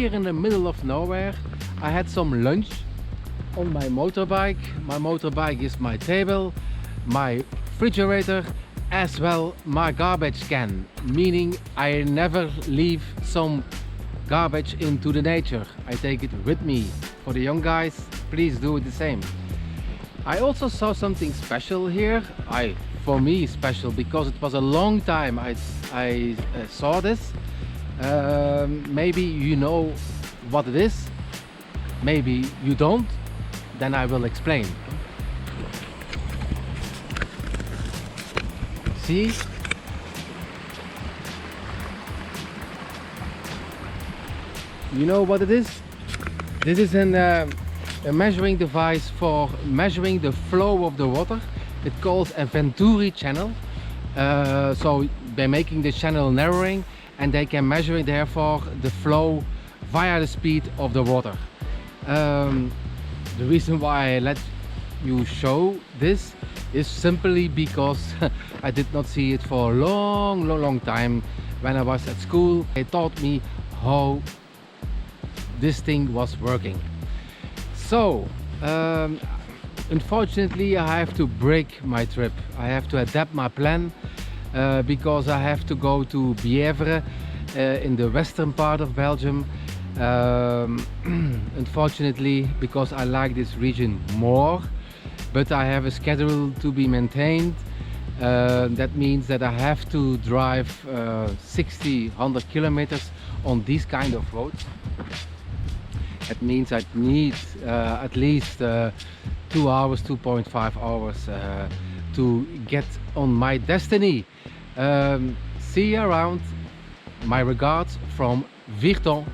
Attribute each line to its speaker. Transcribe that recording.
Speaker 1: here in the middle of nowhere. I had some lunch on my motorbike. My motorbike is my table, my refrigerator, as well my garbage can, meaning I never leave some garbage into the nature. I take it with me. For the young guys, please do the same. I also saw something special here. For me special because it was a long time I saw this. Maybe you know what it is, maybe you don't, then I will explain. See? You know what it is? This is a measuring device for measuring the flow of the water. It calls a Venturi channel. So by making the channel narrowing, and they can measure therefore the flow via the speed of the water. The reason why I let you show this is simply because I did not see it for a long time when I was at school. They taught me how this thing was working. So unfortunately I have to break my trip. I have to adapt my plan because I have to go to Bièvre in the western part of Belgium. Unfortunately, because I like this region more, but I have a schedule to be maintained. That means that I have to drive 100 kilometers on these kind of roads. That means I need at least 2 hours, 2.5 hours to get on my destiny. See you around. My regards from Virton.